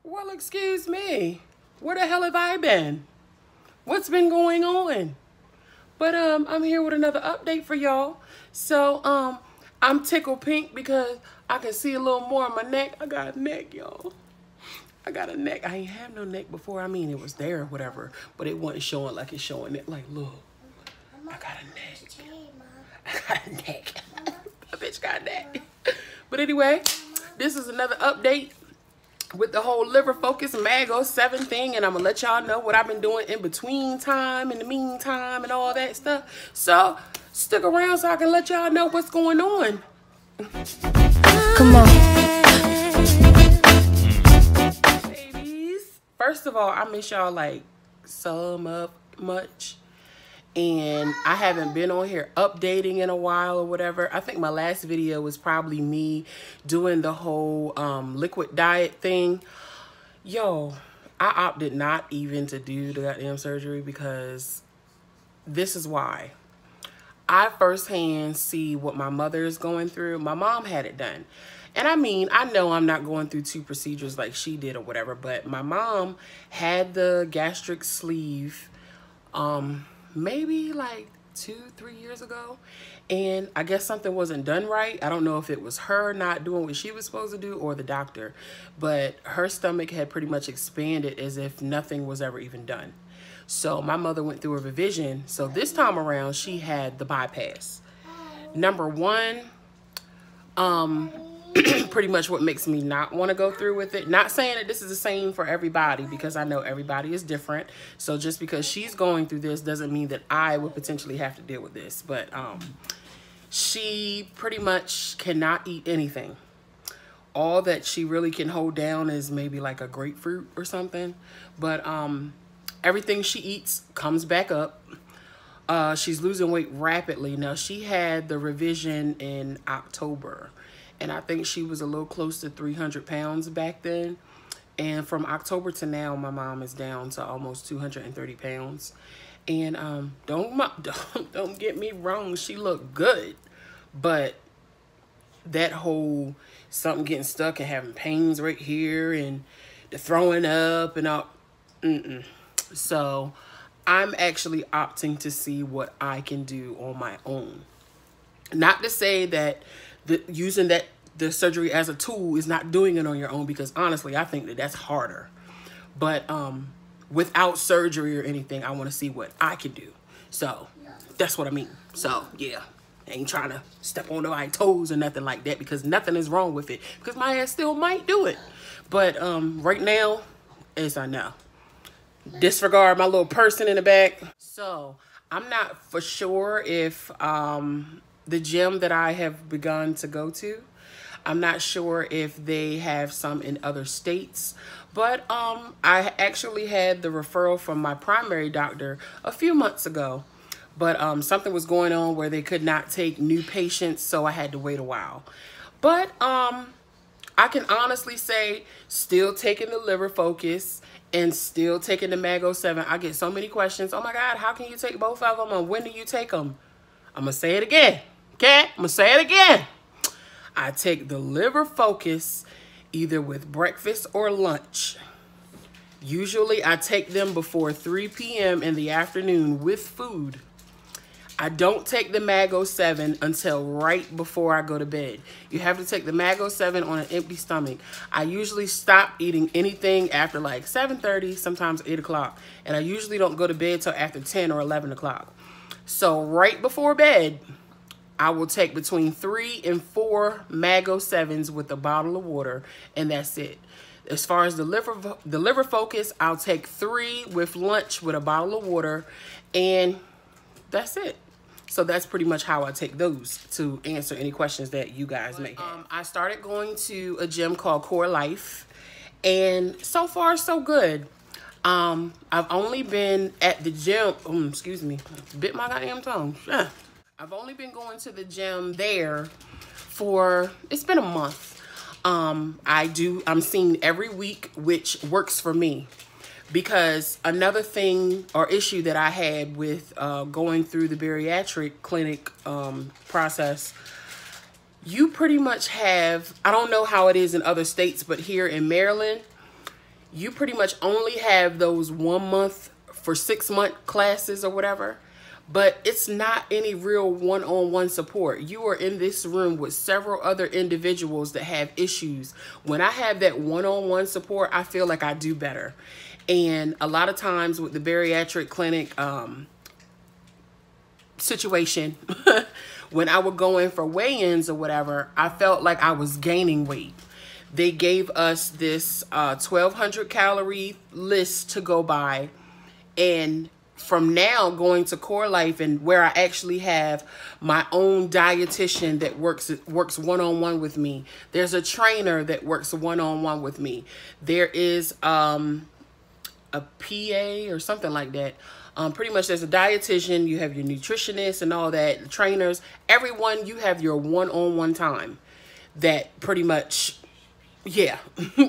Well, excuse me. Where the hell have I been? What's been going on? But I'm here with another update for y'all. So I'm tickled pink because I can see a little more on my neck. I got a neck, y'all. I got a neck. I ain't have no neck before. I mean, it was there or whatever, but it wasn't showing like it's showing it. Like, look, I got a neck. I got a neck. A bitch got a neck. But anyway, this is another update with the whole liver focus Mago 7 thing, and I'm gonna let y'all know what I've been doing in between time, in the meantime, and all that stuff. So stick around so I can let y'all know what's going on. Come on. Babies, first of all, I miss y'all like so much. And I haven't been on here updating in a while or whatever. I think my last video was probably me doing the whole liquid diet thing. Yo, I opted not even to do the goddamn surgery because this is why. I firsthand see what my mother is going through. My mom had it done. And I mean, I know I'm not going through 2 procedures like she did or whatever, but my mom had the gastric sleeve maybe like 2-3 years ago, and I guess something wasn't done right. I don't know if it was her not doing what she was supposed to do or the doctor, but her stomach had pretty much expanded as if nothing was ever even done. So my mother went through a revision. So this time around, she had the bypass. Number one, pretty much what makes me not want to go through with it. Not saying that this is the same for everybody, because I know everybody is different. So just because she's going through this doesn't mean that I would potentially have to deal with this. But she pretty much cannot eat anything. All that she really can hold down is maybe like a grapefruit or something. But everything she eats comes back up. She's losing weight rapidly. Now, she had the revision in October, and I think she was a little close to 300 pounds back then. And from October to now, my mom is down to almost 230 pounds. And don't get me wrong, she looked good. But that whole something getting stuck and having pains right here and the throwing up and all, So I'm actually opting to see what I can do on my own. Not to say that using the surgery as a tool is not doing it on your own, because honestly, I think that that's harder. But without surgery or anything, I want to see what I can do. So that's what I mean. So yeah, I ain't trying to step on nobody's toes or nothing like that, because nothing is wrong with it, because my ass still might do it. But right now, as I know, disregard my little person in the back. So I'm not for sure if the gym that I have begun to go to, I'm not sure if they have some in other states, but I actually had the referral from my primary doctor a few months ago, but something was going on where they could not take new patients, so I had to wait a while. But I can honestly say, still taking the liver focus and still taking the Mago 7. I get so many questions. Oh my God, how can you take both of them? And when do you take them? I'm going to say it again. Okay? I'm going to say it again. I take the liver focus either with breakfast or lunch. Usually I take them before 3 p.m. in the afternoon with food. I don't take the Mago 7 until right before I go to bed. You have to take the Mago 7 on an empty stomach. I usually stop eating anything after like 7:30, sometimes 8 o'clock. And I usually don't go to bed till after 10 or 11 o'clock. So right before bed, I will take between 3 and 4 Mago 7s with a bottle of water, and that's it. As far as the liver focus, I'll take 3 with lunch with a bottle of water, and that's it. So that's pretty much how I take those, to answer any questions that you guys may have. I started going to a gym called Corelife, and so far so good. I've only been at the gym, excuse me, bit my goddamn tongue. I've only been going to the gym there for, it's been a month. I'm seen every week, which works for me. Because another thing or issue that I had with going through the bariatric clinic process, you pretty much have, I don't know how it is in other states, but here in Maryland, you pretty much only have those 1 month for 6-month classes or whatever, but it's not any real one-on-one support. You are in this room with several other individuals that have issues. When I have that one-on-one support, I feel like I do better. And a lot of times with the bariatric clinic situation, when I would go in for weigh-ins or whatever, I felt like I was gaining weight. They gave us this 1,200 calorie list to go by. And from now going to Corelife, and where I actually have my own dietitian that works one-on-one with me. There's a trainer that works one-on-one with me. There is a PA or something like that. Pretty much there's a dietitian, you have your nutritionist and all that, the trainers, everyone, you have your one-on-one time that pretty much, yeah,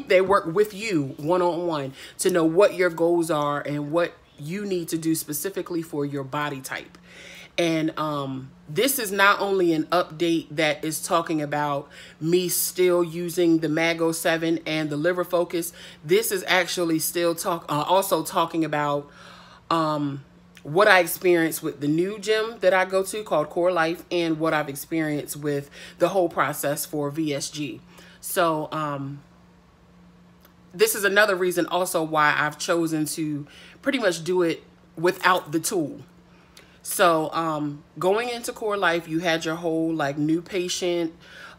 they work with you one-on-one to know what your goals are and what you need to do specifically for your body type. And this is not only an update that is talking about me still using the Mago 7 and the liver focus. This is actually still also talking about what I experienced with the new gym that I go to called Corelife, and what I've experienced with the whole process for VSG. So this is another reason also why I've chosen to pretty much do it without the tool. So going into Corelife, you had your whole like new patient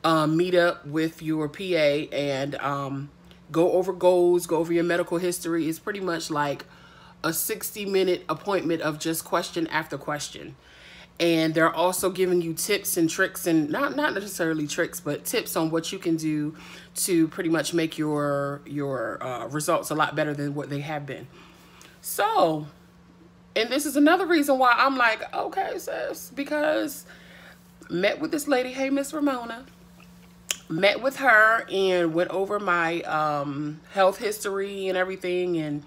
meetup with your PA, and go over goals, go over your medical history. It's pretty much like a 60-minute appointment of just question after question. And they're also giving you tips and tricks, and not necessarily tricks, but tips on what you can do to pretty much make your results a lot better than what they have been. So, and this is another reason why I'm like, okay, sis, because met with this lady, hey, Miss Ramona, met with her and went over my health history and everything. And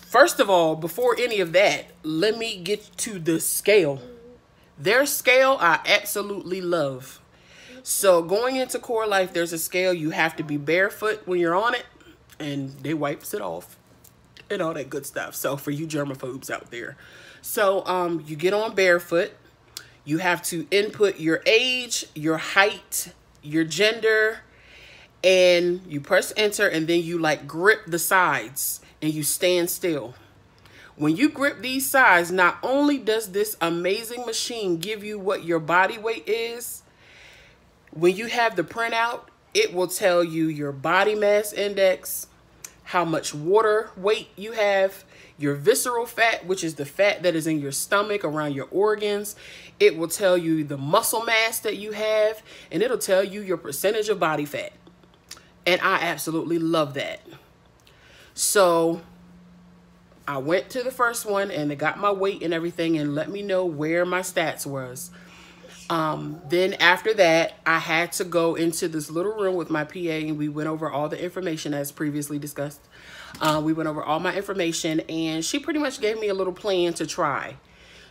first of all, before any of that, let me get to the scale. Their scale I absolutely love. So going into Corelife, there's a scale. You have to be barefoot when you're on it, and they wipes it off and all that good stuff. So for you germaphobes out there. So you get on barefoot. You have to input your age, your height, your gender, and you press enter, and then you like grip the sides and you stand still. When you grip these sides, not only does this amazing machine give you what your body weight is, when you have the printout, it will tell you your body mass index, how much water weight you have, your visceral fat, which is the fat that is in your stomach around your organs. It will tell you the muscle mass that you have, and it'll tell you your percentage of body fat. And I absolutely love that. So I went to the first one, and they got my weight and everything and let me know where my stats was. Then after that, I had to go into this little room with my PA, and we went over all the information as previously discussed. We went over all my information, and she pretty much gave me a little plan to try.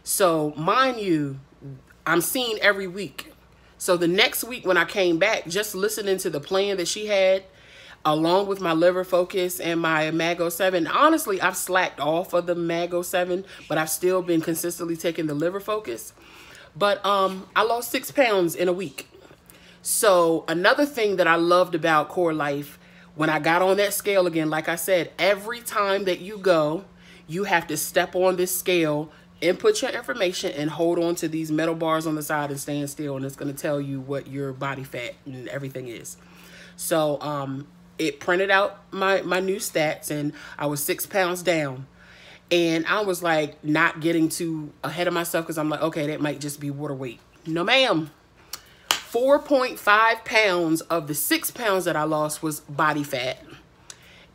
So mind you, I'm seen every week. So the next week when I came back, just listening to the plan that she had, along with my liver focus and my Mago 7. Honestly, I've slacked off of the Mago 7, but I've still been consistently taking the liver focus. But I lost 6 pounds in a week. So another thing that I loved about Corelife, when I got on that scale again, like I said, every time that you go, you have to step on this scale, input your information, and hold on to these metal bars on the side and stand still. And it's going to tell you what your body fat and everything is. So it printed out my new stats, and I was 6 pounds down. And I was like not getting too ahead of myself, because I'm like, okay, that might just be water weight. No, ma'am. 4.5 pounds of the 6 pounds that I lost was body fat.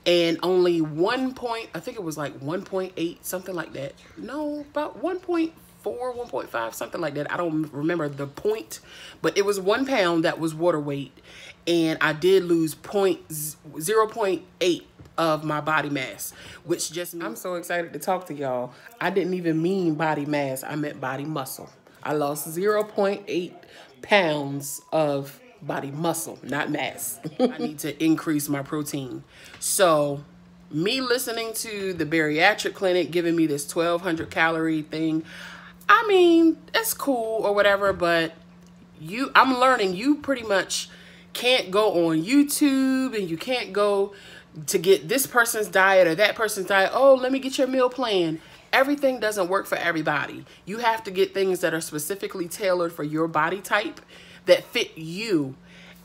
And only I think it was like 1.8, something like that. No, about 1.4, 1.5, something like that. I don't remember the point, but it was 1 pound that was water weight. And I did lose 0.8 of my body mass, which just means I'm so excited to talk to y'all. I didn't even mean body mass. I meant body muscle. I lost 0.8 pounds of body muscle, not mass. I need to increase my protein. So me listening to the bariatric clinic giving me this 1,200 calorie thing, I mean, it's cool or whatever, but I'm learning you pretty much can't go on YouTube and you can't go to get this person's diet or that person's diet. Oh, let me get your meal plan. Everything doesn't work for everybody. You have to get things that are specifically tailored for your body type that fit you.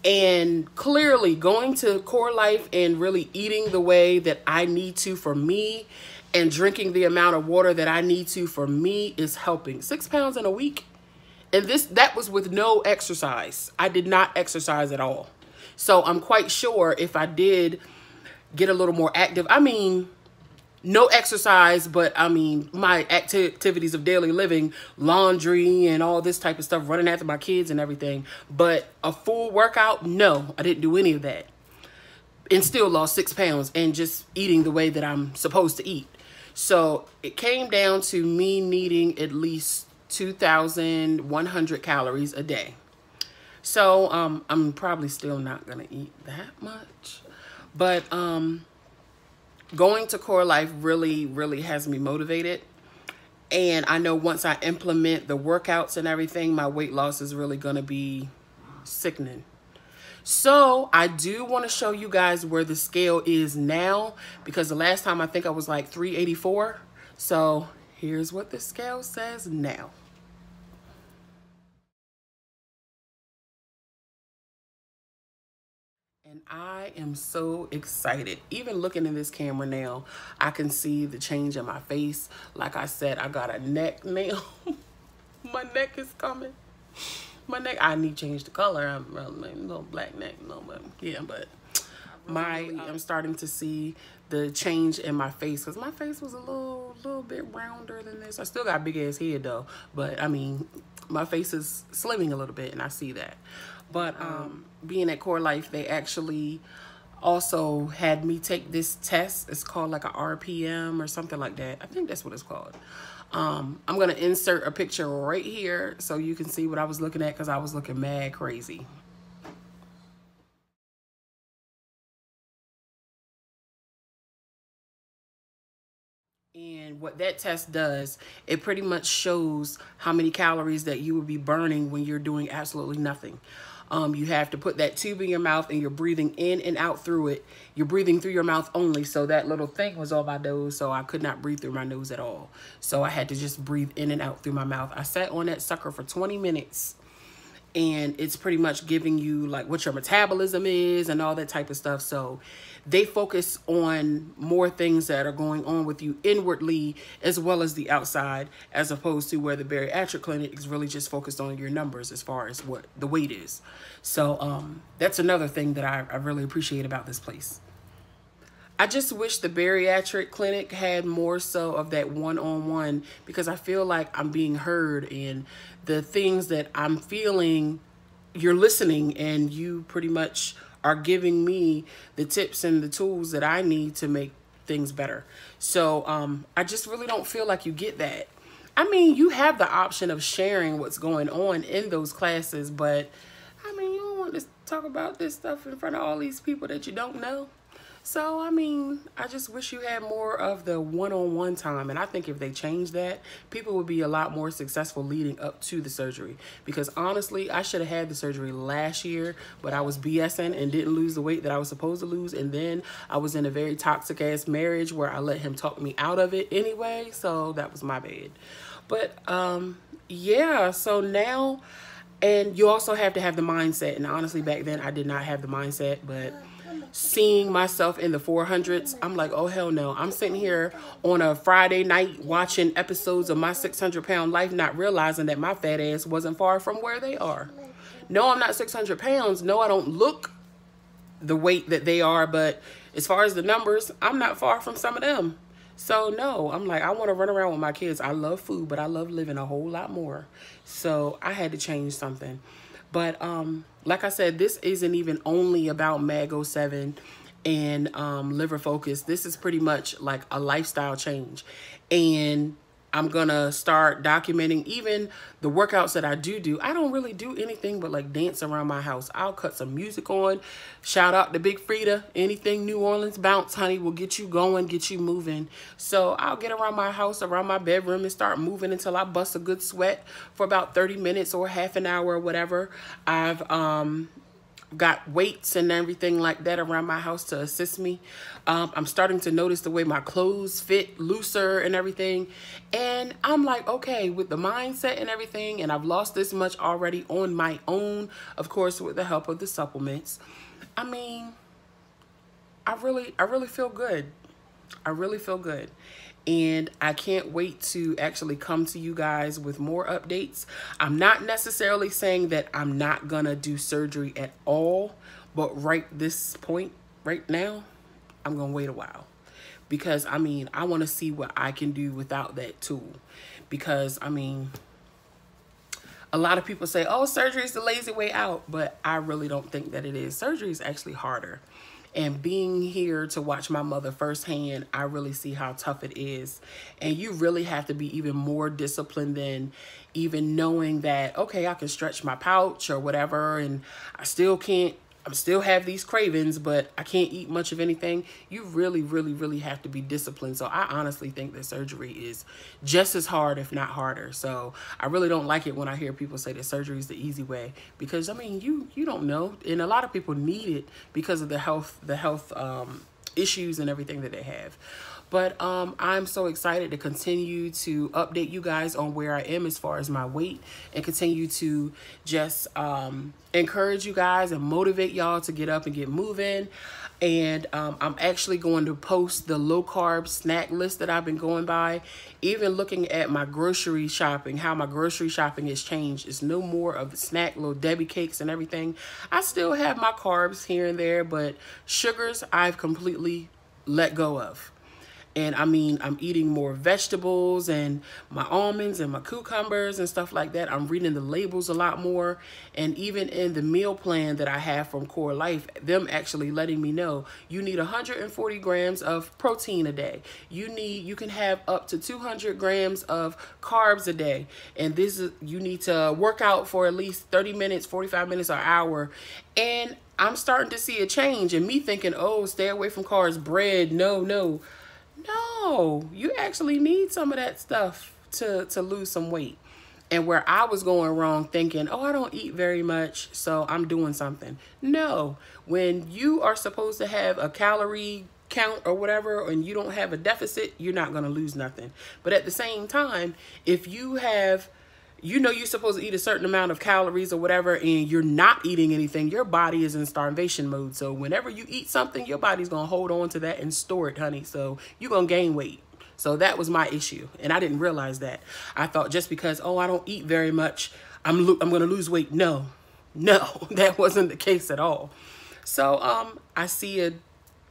And clearly going to Corelife and really eating the way that I need to for me and drinking the amount of water that I need to for me is helping. 6 pounds in a week. And that was with no exercise. I did not exercise at all. So I'm quite sure if I did get a little more active, I mean, no exercise, but I mean, my activities of daily living, laundry and all this type of stuff, running after my kids and everything. But a full workout, no, I didn't do any of that. And still lost 6 pounds and just eating the way that I'm supposed to eat. So it came down to me needing at least 2,100 calories a day. So I'm probably still not going to eat that much. But going to Corelife really has me motivated. And I know once I implement the workouts and everything, my weight loss is really going to be sickening. So I do want to show you guys where the scale is now, because the last time I think I was like 384. So here's what the scale says now. And I am so excited. Even looking in this camera now, I can see the change in my face. Like I said, I got a neck nail. My neck is coming. My neck, I need to change the color. I'm a little black neck, but yeah, but I'm starting to see the change in my face, because my face was a little bit rounder than this. I still got a big ass head though, but I mean, my face is slimming a little bit, and I see that. But being at Corelife, they actually also had me take this test. It's called like a RPM or something like that. I think that's what it's called. I'm going to insert a picture right here so you can see what I was looking at, because I was looking mad crazy. And what that test does, it pretty much shows how many calories that you would be burning when you're doing absolutely nothing. You have to put that tube in your mouth and you're breathing in and out through it. You're breathing through your mouth only. So that little thing was on my nose, so I could not breathe through my nose at all. So I had to just breathe in and out through my mouth. I sat on that sucker for 20 minutes. And it's pretty much giving you like what your metabolism is and all that type of stuff. So they focus on more things that are going on with you inwardly as well as the outside, as opposed to where the bariatric clinic is really just focused on your numbers as far as what the weight is. So that's another thing that I really appreciate about this place. I just wish the bariatric clinic had more so of that one-on-one, because I feel like I'm being heard, and the things that I'm feeling, you're listening, and you pretty much are giving me the tips and the tools that I need to make things better. So I just really don't feel like you get that. I mean, you have the option of sharing what's going on in those classes, but I mean, you don't want to talk about this stuff in front of all these people that you don't know. So, I mean, I just wish you had more of the one-on-one time. And I think if they change that, people would be a lot more successful leading up to the surgery. Because honestly, I should have had the surgery last year, but I was BSing and didn't lose the weight that I was supposed to lose. And then I was in a very toxic ass marriage where I let him talk me out of it anyway. So that was my bad. But yeah, so now, and you also have to have the mindset. And honestly, back then I did not have the mindset, but seeing myself in the 400s, I'm like, oh hell no. I'm sitting here on a Friday night watching episodes of My 600 Pound Life, not realizing that my fat ass wasn't far from where they are. No, I'm not 600 pounds. No, I don't look the weight that they are, but as far as the numbers, I'm not far from some of them. So no, I'm like, I want to run around with my kids. I love food, but I love living a whole lot more. So I had to change something. But like I said, this isn't even only about Mag07 and Liver Focus. This is pretty much like a lifestyle change. And I'm gonna start documenting even the workouts that I do. I don't really do anything but like dance around my house. I'll cut some music on. Shout out to Big Frida. Anything New Orleans bounce, honey, will get you going, get you moving. So I'll get around my house, around my bedroom, and start moving until I bust a good sweat for about 30 minutes or half an hour or whatever. I've got weights and everything like that around my house to assist me. I'm starting to notice the way my clothes fit looser and everything. And I'm like, okay, with the mindset and everything, and I've lost this much already on my own, of course, with the help of the supplements. I mean, I really feel good. I really feel good. And I can't wait to actually come to you guys with more updates. I'm not necessarily saying that I'm not gonna do surgery at all, but right this point, right now, I'm gonna wait a while. Because, I mean, I wanna see what I can do without that tool. Because, I mean, a lot of people say, oh, surgery is the lazy way out, but I really don't think that it is. Surgery is actually harder. And being here to watch my mother firsthand, I really see how tough it is. And you really have to be even more disciplined than even knowing that, okay, I can stretch my pouch or whatever, and I still have these cravings, but I can't eat much of anything. You really have to be disciplined. So I honestly think that surgery is just as hard, if not harder. So I really don't like it when I hear people say that surgery is the easy way, because I mean, you don't know. And a lot of people need it because of the health issues and everything that they have. But I'm so excited to continue to update you guys on where I am as far as my weight, and continue to just encourage you guys and motivate y'all to get up and get moving. And I'm actually going to post the low carb snack list that I've been going by, even looking at my grocery shopping, how my grocery shopping has changed. It's no more of snack little Debbie cakes and everything. I still have my carbs here and there, but sugars I've completely let go of. And I mean, I'm eating more vegetables and my almonds and my cucumbers and stuff like that. I'm reading the labels a lot more. And even in the meal plan that I have from Corelife, them actually letting me know you need 140 grams of protein a day. You can have up to 200 grams of carbs a day. And you need to work out for at least 30 minutes, 45 minutes, or an hour. And I'm starting to see a change, and me thinking, oh, stay away from carbs, bread, no, you actually need some of that stuff to lose some weight. And where I was going wrong thinking, oh, I don't eat very much, so I'm doing something. No, when you are supposed to have a calorie count or whatever, and you don't have a deficit, you're not going to lose nothing. But at the same time, if you have, you're supposed to eat a certain amount of calories or whatever, and you're not eating anything, your body is in starvation mode. So whenever you eat something, your body's going to hold on to that and store it, honey. So you're going to gain weight. So that was my issue. And I didn't realize that. I thought just because, oh, I don't eat very much, I'm going to lose weight. No, that wasn't the case at all. So I see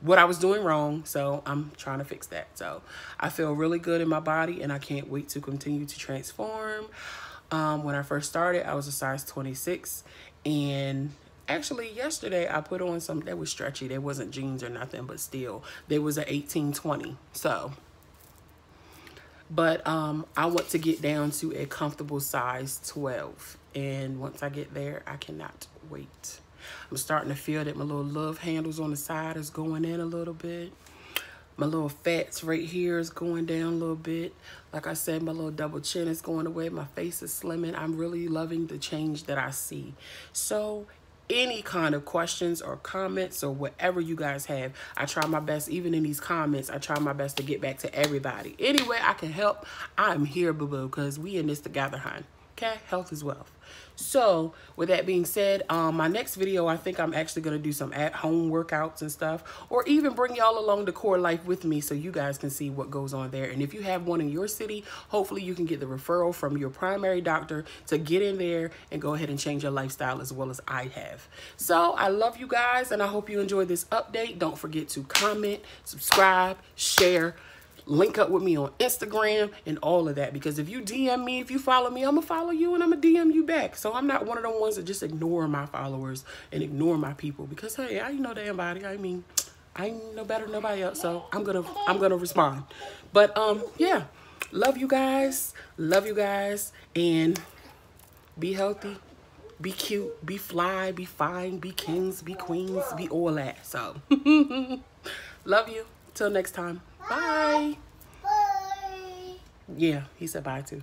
what I was doing wrong, so I'm trying to fix that. So I feel really good in my body, and I can't wait to continue to transform. When I first started, I was a size 26, and actually yesterday I put on some that was stretchy. They wasn't jeans or nothing, but still, there was an 18-20. So, but I want to get down to a comfortable size 12, and once I get there, I cannot wait. I'm starting to feel that my little love handles on the side is going in a little bit. My little fats right here is going down a little bit. Like I said, my little double chin is going away. My face is slimming. I'm really loving the change that I see. So any kind of questions or comments or whatever you guys have, I try my best. Even in these comments, I try my best to get back to everybody. Any way I can help, I'm here, boo-boo, because we in this together, hon. Okay? Health is wealth. So with that being said, my next video, I think I'm actually going to do some at-home workouts and stuff, or even bring y'all along to Corelife with me so you guys can see what goes on there. And if you have one in your city, hopefully you can get the referral from your primary doctor to get in there and go ahead and change your lifestyle as well as I have. So I love you guys, and I hope you enjoyed this update. Don't forget to comment, subscribe, share, link up with me on Instagram and all of that, because if you DM me, if you follow me, I'm gonna follow you and I'm gonna DM you back. So I'm not one of the ones that just ignore my followers and ignore my people, because hey, I ain't no damn body. I mean, I ain't no better than nobody else, so I'm gonna respond. But yeah, love you guys. Love you guys. And be healthy. Be cute. Be fly. Be fine. Be kings. Be queens. Be all that. So, love you. Till next time. Bye. Bye. Yeah, he said bye too.